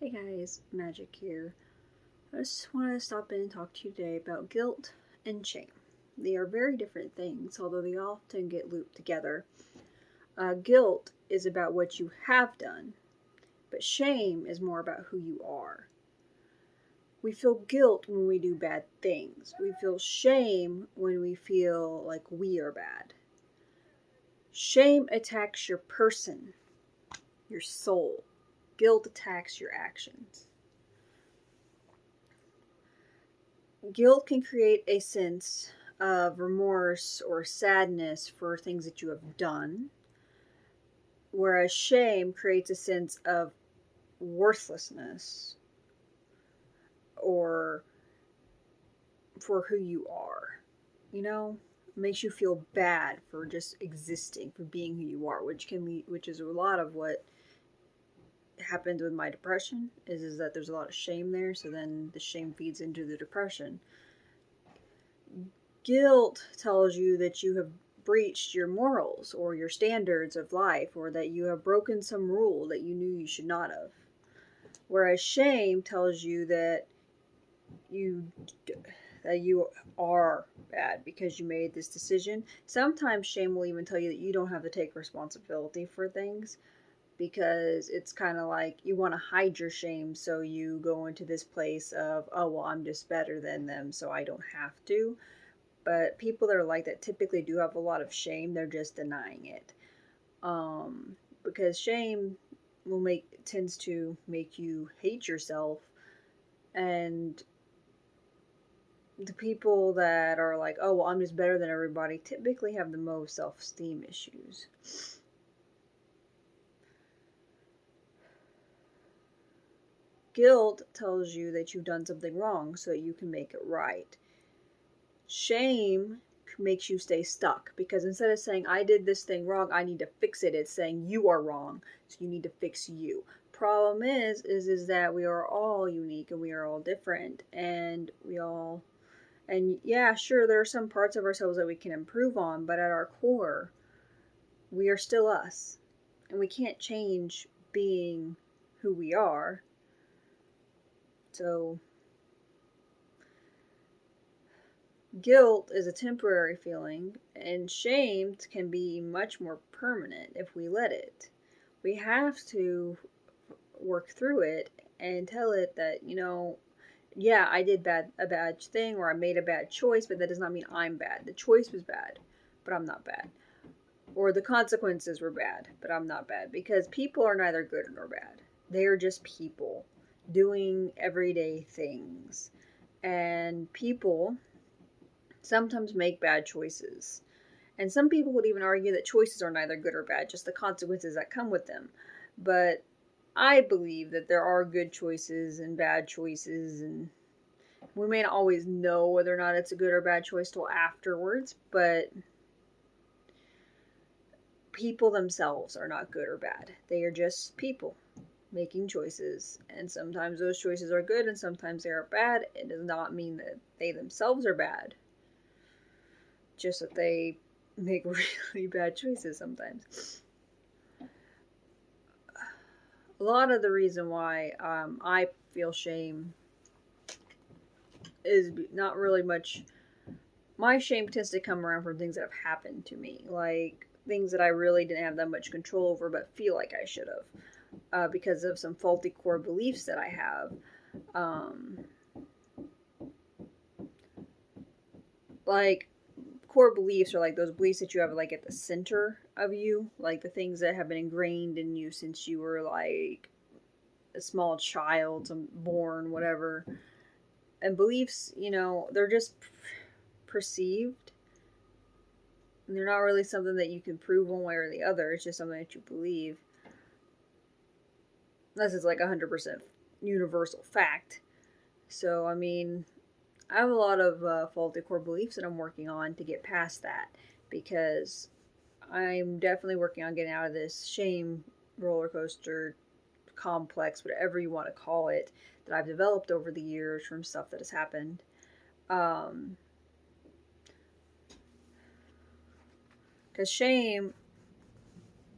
Hey guys, Magic here. I just want to stop in and talk to you today about guilt and shame. They are very different things, although they often get looped together. Guilt is about what you have done, but shame is more about who you are. We feel guilt when we do bad things. We feel shame when we feel like we are bad. Shame attacks your person, your soul. Guilt attacks your actions. Guilt can create a sense of remorse or sadness for things that you have done, whereas shame creates a sense of worthlessness or for who you are. It makes you feel bad for just existing, for being who you are, which is a lot of what happened with my depression is that there's a lot of shame there, so then the shame feeds into the depression. Guilt tells you that you have breached your morals or your standards of life, or that you have broken some rule that you knew you should not have. Whereas shame tells you that you are bad because you made this decision. Sometimes shame will even tell you that you don't have to take responsibility for things, because it's kind of like you want to hide your shame, so you go into this place of, oh, well, I'm just better than them, so I don't have to. But people that are like that typically do have a lot of shame. They're just denying it. Because shame tends to make you hate yourself. And the people that are like, oh, well, I'm just better than everybody, typically have the most self-esteem issues. Guilt tells you that you've done something wrong so that you can make it right. Shame makes you stay stuck, because instead of saying, I did this thing wrong, I need to fix it, it's saying you are wrong, so you need to fix you. Problem is that we are all unique and we are all different, and yeah, sure, there are some parts of ourselves that we can improve on, but at our core, we are still us, and we can't change being who we are. So guilt is a temporary feeling, and shame can be much more permanent if we let it. We have to work through it and tell it that, yeah, I did a bad thing, or I made a bad choice, but that does not mean I'm bad. The choice was bad, but I'm not bad. Or the consequences were bad, but I'm not bad. Because people are neither good nor bad. They are just people doing everyday things. And people sometimes make bad choices. And some people would even argue that choices are neither good or bad, just the consequences that come with them. But I believe that there are good choices and bad choices, and we may not always know whether or not it's a good or bad choice till afterwards, but people themselves are not good or bad. They are just people making choices, and sometimes those choices are good and sometimes they are bad. It does not mean that they themselves are bad, just that they make really bad choices sometimes. A lot of the reason why I feel shame is not really much. My shame tends to come around from things that have happened to me, like things that I really didn't have that much control over but feel like I should have, because of some faulty core beliefs that I have. Like, core beliefs are like those beliefs that you have like at the center of you, like the things that have been ingrained in you since you were like a small child, born, whatever. And beliefs, they're just perceived, and they're not really something that you can prove one way or the other. It's just something that you believe, unless it's like 100% universal fact. So I mean, I have a lot of faulty core beliefs that I'm working on to get past that, because I'm definitely working on getting out of this shame roller coaster complex, whatever you want to call it, that I've developed over the years from stuff that has happened. Because shame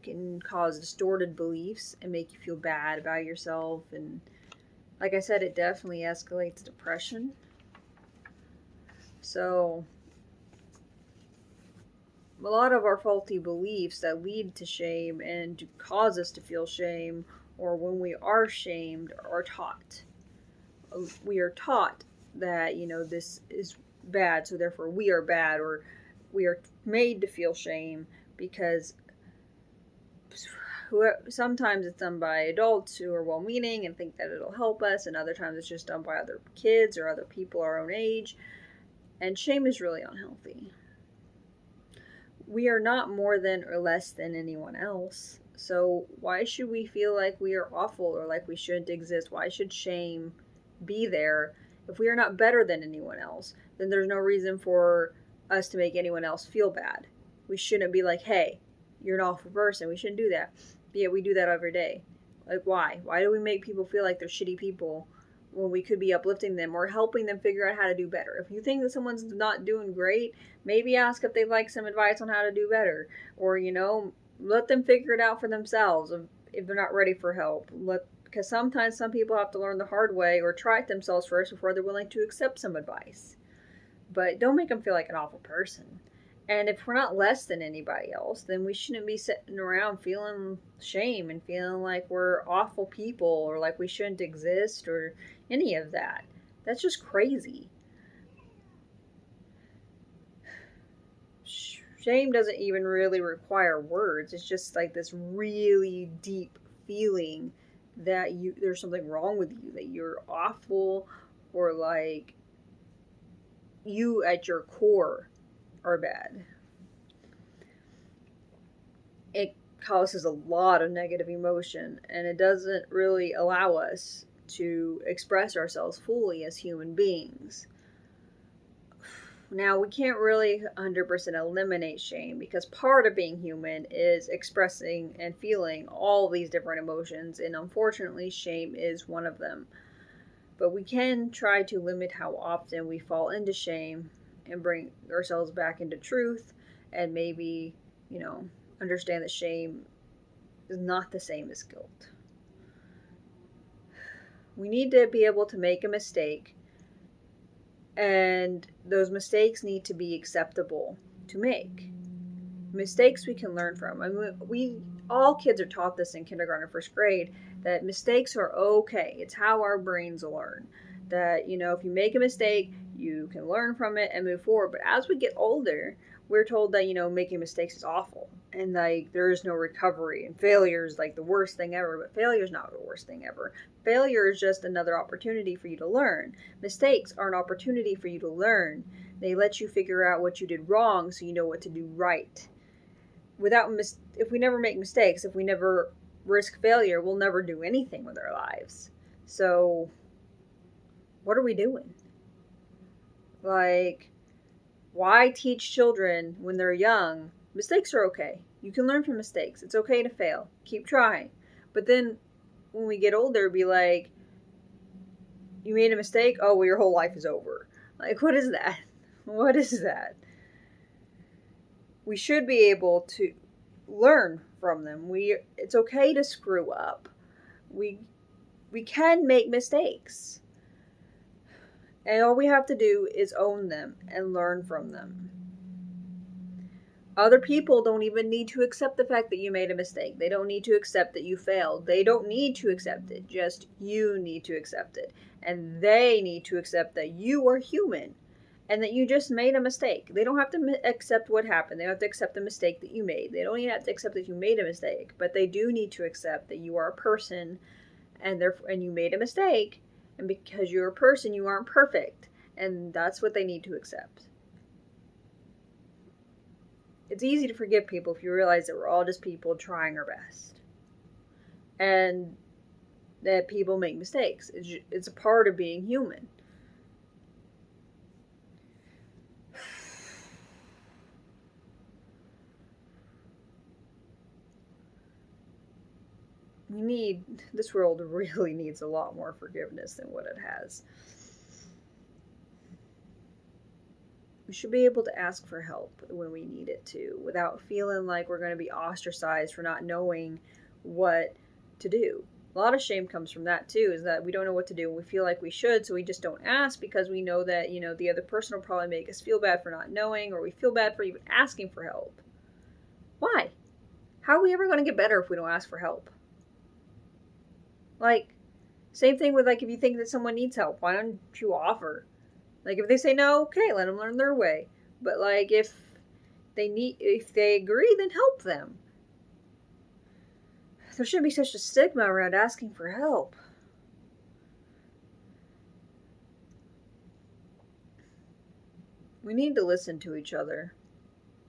can cause distorted beliefs and make you feel bad about yourself, and Like I said, it definitely escalates depression. So, a lot of our faulty beliefs that lead to shame and cause us to feel shame, or when we are shamed, are taught. We are taught that, this is bad, so therefore we are bad, or we are made to feel shame because sometimes it's done by adults who are well meaning and think that it'll help us, and other times it's just done by other kids or other people our own age. And shame is really unhealthy. We are not more than or less than anyone else. So why should we feel like we are awful or like we shouldn't exist? Why should shame be there? If we are not better than anyone else, then there's no reason for us to make anyone else feel bad. We shouldn't be like, hey, you're an awful person. We shouldn't do that. But yet we do that every day. Like, why? Why do we make people feel like they're shitty people when we could be uplifting them or helping them figure out how to do better? If you think that someone's not doing great, maybe ask if they'd like some advice on how to do better. Or, let them figure it out for themselves if they're not ready for help. Because sometimes some people have to learn the hard way or try it themselves first before they're willing to accept some advice. But don't make them feel like an awful person. And if we're not less than anybody else, then we shouldn't be sitting around feeling shame and feeling like we're awful people or like we shouldn't exist or any of that. That's just crazy. Shame doesn't even really require words. It's just like this really deep feeling that there's something wrong with you, that you're awful, or like you at your core are bad. It causes a lot of negative emotion, and it doesn't really allow us to express ourselves fully as human beings. Now, we can't really 100% eliminate shame because part of being human is expressing and feeling all these different emotions, and unfortunately, shame is one of them. But we can try to limit how often we fall into shame and bring ourselves back into truth, and maybe, understand that shame is not the same as guilt. We need to be able to make a mistake, and those mistakes need to be acceptable to make. Mistakes we can learn from. I mean, all kids are taught this in kindergarten or first grade, that mistakes are okay. It's how our brains learn. That, if you make a mistake, you can learn from it and move forward. But as we get older, we're told that, making mistakes is awful. And, there is no recovery. And failure is, the worst thing ever. But failure is not the worst thing ever. Failure is just another opportunity for you to learn. Mistakes are an opportunity for you to learn. They let you figure out what you did wrong so you know what to do right. If we never make mistakes, if we never risk failure, we'll never do anything with our lives. So, what are we doing? Why teach children when they're young? Mistakes are okay. You can learn from mistakes. It's okay to fail. Keep trying. But then, when we get older, be like, you made a mistake? Oh, well, your whole life is over. What is that? What is that? We should be able to learn from them. It's okay to screw up. We can make mistakes. And all we have to do is own them and learn from them. Other people don't even need to accept the fact that you made a mistake. They don't need to accept that you failed. They don't need to accept it. Just you need to accept it. And they need to accept that you are human and that you just made a mistake. They don't have to accept what happened. They don't have to accept the mistake that you made. They don't even have to accept that you made a mistake. But they do need to accept that you are a person and you made a mistake. And because you're a person, you aren't perfect. And that's what they need to accept. It's easy to forgive people if you realize that we're all just people trying our best. And that people make mistakes. It's a part of being human. This world really needs a lot more forgiveness than what it has. We should be able to ask for help when we need it to, without feeling like we're going to be ostracized for not knowing what to do. A lot of shame comes from that too, is that we don't know what to do. We feel like we should, so we just don't ask because we know that, the other person will probably make us feel bad for not knowing, or we feel bad for even asking for help. Why? How are we ever going to get better if we don't ask for help? Like, same thing with, like, if you think that someone needs help, why don't you offer? Like, if they say no, okay, let them learn their way. But, like, if they agree, then help them. There shouldn't be such a stigma around asking for help. We need to listen to each other,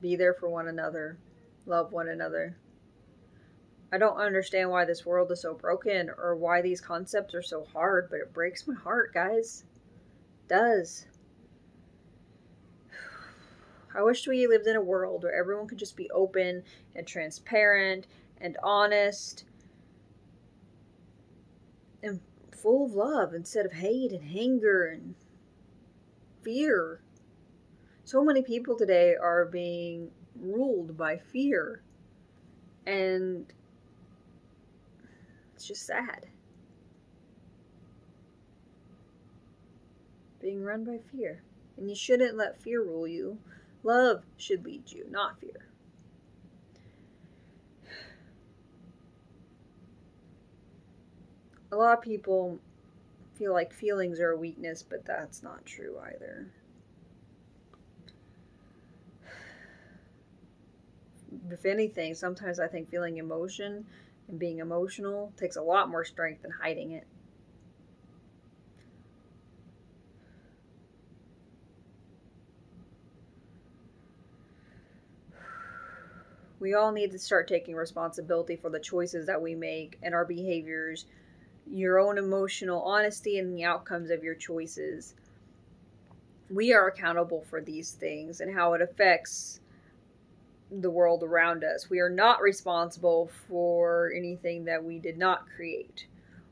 be there for one another, love one another. I don't understand why this world is so broken or why these concepts are so hard, but it breaks my heart, guys. It does. I wish we lived in a world where everyone could just be open and transparent and honest and full of love instead of hate and anger and fear. So many people today are being ruled by fear, and it's just sad. Being run by fear. And you shouldn't let fear rule you. Love should lead you, not fear. A lot of people feel like feelings are a weakness, but that's not true either. If anything, sometimes I think feeling emotion and being emotional takes a lot more strength than hiding it. We all need to start taking responsibility for the choices that we make and our behaviors, your own emotional honesty, and the outcomes of your choices. We are accountable for these things and how it affects the world around us. We are not responsible for anything that we did not create.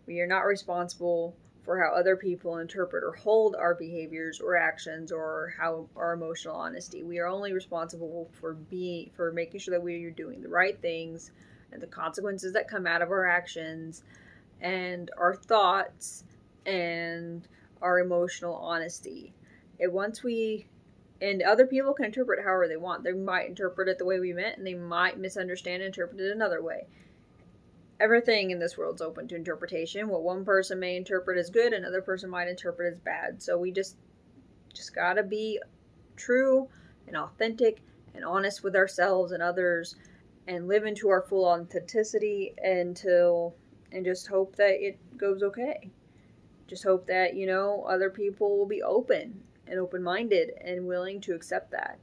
We are not responsible for how other people interpret or hold our behaviors or actions or how our emotional honesty. We are only responsible for making sure that we are doing the right things and the consequences that come out of our actions and our thoughts and our emotional honesty. And other people can interpret however they want. They might interpret it the way we meant, and they might misunderstand and interpret it another way. Everything in this world's open to interpretation. What one person may interpret as good, another person might interpret as bad. So we just gotta be true and authentic and honest with ourselves and others, and live into our full authenticity and just hope that it goes okay. Just hope that, other people will be open and open-minded and willing to accept that.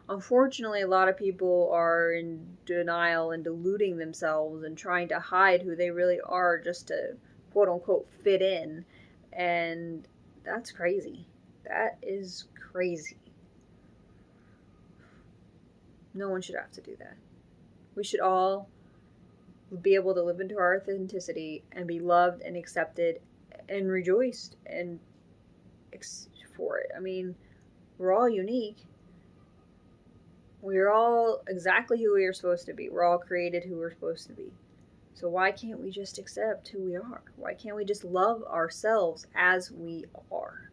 Unfortunately, a lot of people are in denial and deluding themselves and trying to hide who they really are just to quote-unquote fit in. And that's crazy. That is crazy. No one should have to do that. We should all be able to live into our authenticity and be loved and accepted and rejoiced and for it. I mean, we're all unique. We're all exactly who we are supposed to be. We're all created who we're supposed to be. So why can't we just accept who we are? Why can't we just love ourselves as we are?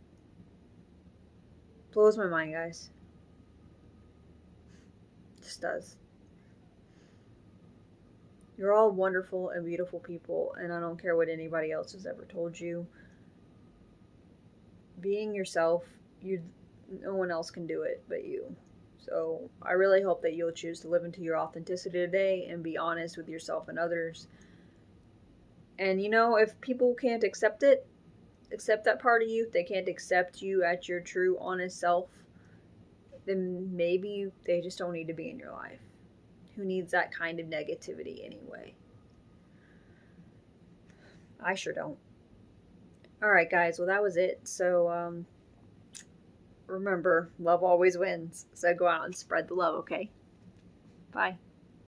Blows my mind, guys. Just does. You're all wonderful and beautiful people, and I don't care what anybody else has ever told you. Being yourself, no one else can do it but you. So I really hope that you'll choose to live into your authenticity today and be honest with yourself and others. And if people can't accept that part of you, they can't accept you at your true, honest self, then maybe they just don't need to be in your life. Who needs that kind of negativity anyway? I sure don't. All right, guys. Well, that was it. So, remember, love always wins. So go out and spread the love, okay? Bye.